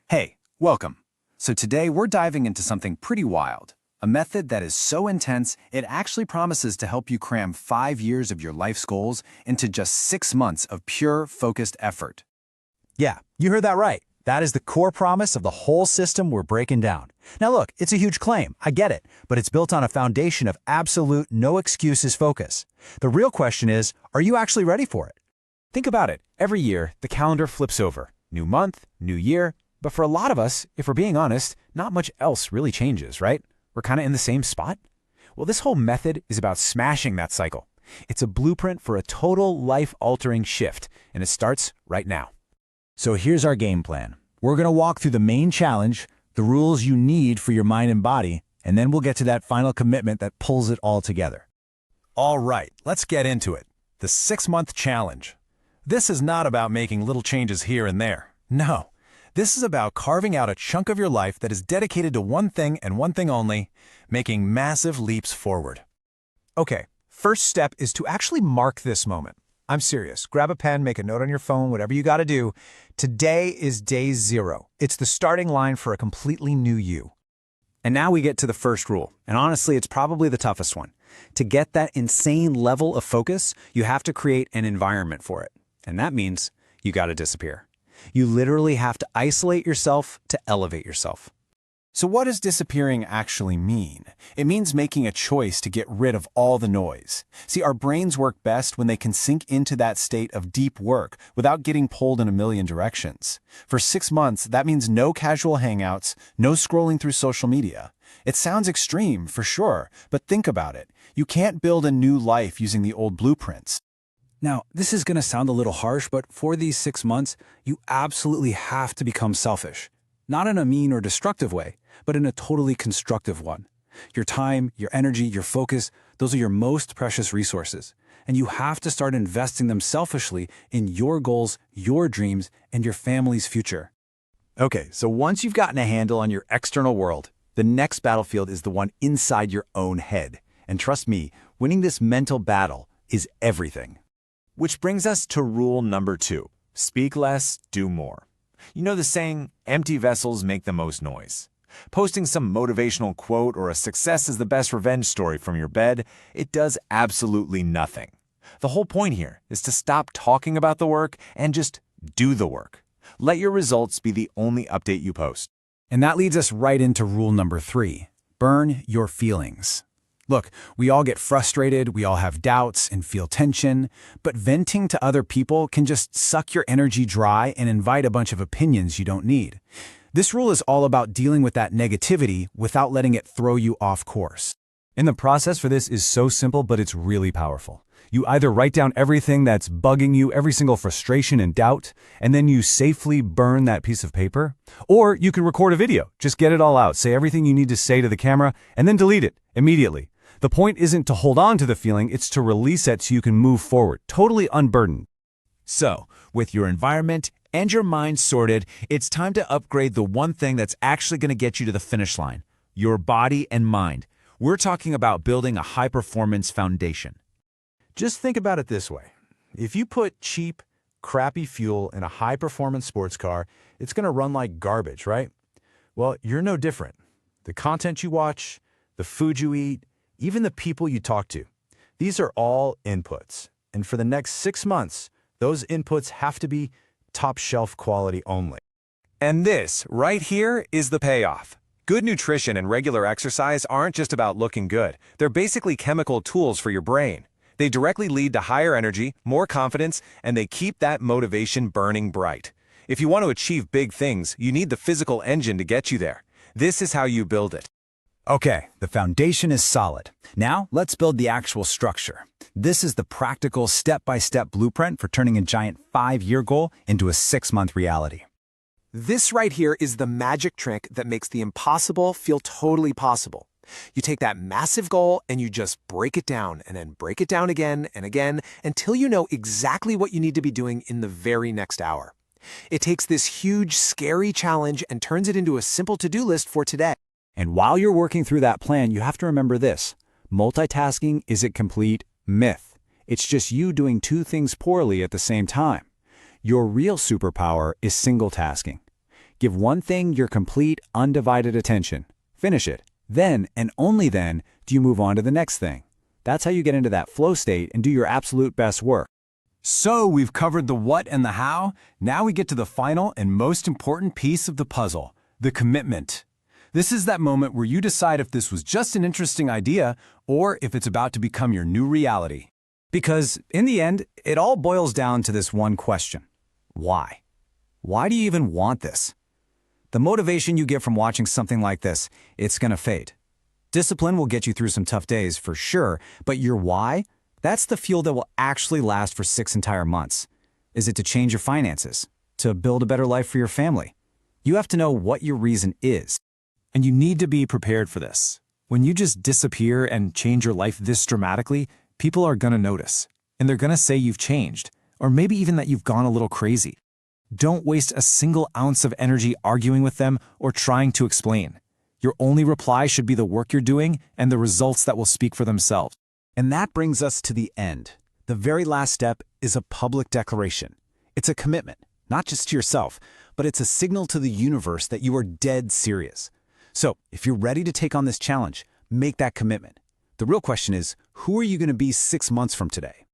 Hey, welcome. So today we're diving into something pretty wild, a method that is so intense it actually promises to help you cram 5 years of your life's goals into just 6 months of pure, focused effort. Yeah, you heard that right. That is the core promise of the whole system we're breaking down. Now look, it's a huge claim, I get it, but it's built on a foundation of absolute no excuses focus. The real question is, are you actually ready for it? Think about it. Every year, the calendar flips over. New month, new year. But for a lot of us, if we're being honest, not much else really changes, right? We're kind of in the same spot. Well, this whole method is about smashing that cycle. It's a blueprint for a total life-altering shift, and it starts right now. So here's our game plan. We're going to walk through the main challenge, the rules you need for your mind and body, and then we'll get to that final commitment that pulls it all together. All right, let's get into it. The 6-month challenge. This is not about making little changes here and there. No. This is about carving out a chunk of your life that is dedicated to one thing and one thing only, making massive leaps forward. Okay, first step is to actually mark this moment. I'm serious. Grab a pen, make a note on your phone, whatever you got to do. Today is day 0. It's the starting line for a completely new you. And now we get to the first rule, and honestly, it's probably the toughest one. To get that insane level of focus, you have to create an environment for it. And that means you got to disappear. You literally have to isolate yourself to elevate yourself. So what does disappearing actually mean? It means making a choice to get rid of all the noise. See, our brains work best when they can sink into that state of deep work without getting pulled in a million directions. For 6 months, that means no casual hangouts, no scrolling through social media. It sounds extreme, for sure, but think about it. You can't build a new life using the old blueprints. Now, this is going to sound a little harsh, but for these 6 months, you absolutely have to become selfish. Not in a mean or destructive way, but in a totally constructive one. Your time, your energy, your focus, those are your most precious resources. And you have to start investing them selfishly in your goals, your dreams, and your family's future. Okay, so once you've gotten a handle on your external world, the next battlefield is the one inside your own head. And trust me, winning this mental battle is everything. Which brings us to rule number 2. Speak less, do more. You know the saying, empty vessels make the most noise. Posting some motivational quote or a success is the best revenge story from your bed, it does absolutely nothing. The whole point here is to stop talking about the work and just do the work. Let your results be the only update you post. And that leads us right into rule number 3. Burn your feelings. Look, we all get frustrated, we all have doubts and feel tension, but venting to other people can just suck your energy dry and invite a bunch of opinions you don't need. This rule is all about dealing with that negativity without letting it throw you off course. And the process for this is so simple, but it's really powerful. You either write down everything that's bugging you, every single frustration and doubt, and then you safely burn that piece of paper, or you can record a video. Just get it all out, say everything you need to say to the camera, and then delete it immediately. The point isn't to hold on to the feeling, it's to release it so you can move forward, totally unburdened. So, with your environment and your mind sorted, it's time to upgrade the one thing that's actually going to get you to the finish line, your body and mind. We're talking about building a high-performance foundation. Just think about it this way. If you put cheap, crappy fuel in a high-performance sports car, it's going to run like garbage, right? Well, you're no different. The content you watch, the food you eat, even the people you talk to, these are all inputs. And for the next 6 months, those inputs have to be top-shelf quality only. And this, right here, is the payoff. Good nutrition and regular exercise aren't just about looking good. They're basically chemical tools for your brain. They directly lead to higher energy, more confidence, and they keep that motivation burning bright. If you want to achieve big things, you need the physical engine to get you there. This is how you build it. Okay, the foundation is solid. Now, let's build the actual structure. This is the practical step-by-step blueprint for turning a giant 5-year goal into a 6-month reality. This right here is the magic trick that makes the impossible feel totally possible. You take that massive goal and you just break it down and then break it down again and again until you know exactly what you need to be doing in the very next hour. It takes this huge, scary challenge and turns it into a simple to-do list for today. And while you're working through that plan, you have to remember this. Multitasking is a complete myth. It's just you doing 2 things poorly at the same time. Your real superpower is single tasking. Give one thing your complete, undivided attention. Finish it. Then, and only then, do you move on to the next thing. That's how you get into that flow state and do your absolute best work. So we've covered the what and the how. Now we get to the final and most important piece of the puzzle, the commitment. This is that moment where you decide if this was just an interesting idea or if it's about to become your new reality. Because, in the end, it all boils down to this one question. Why? Why do you even want this? The motivation you get from watching something like this, it's gonna fade. Discipline will get you through some tough days, for sure, but your why? That's the fuel that will actually last for 6 entire months. Is it to change your finances? To build a better life for your family? You have to know what your reason is. And you need to be prepared for this. When you just disappear and change your life this dramatically, people are gonna notice. And they're gonna say you've changed, or maybe even that you've gone a little crazy. Don't waste a single ounce of energy arguing with them or trying to explain. Your only reply should be the work you're doing and the results that will speak for themselves. And that brings us to the end. The very last step is a public declaration. It's a commitment, not just to yourself, but it's a signal to the universe that you are dead serious. So, if you're ready to take on this challenge, make that commitment. The real question is, who are you going to be 6 months from today?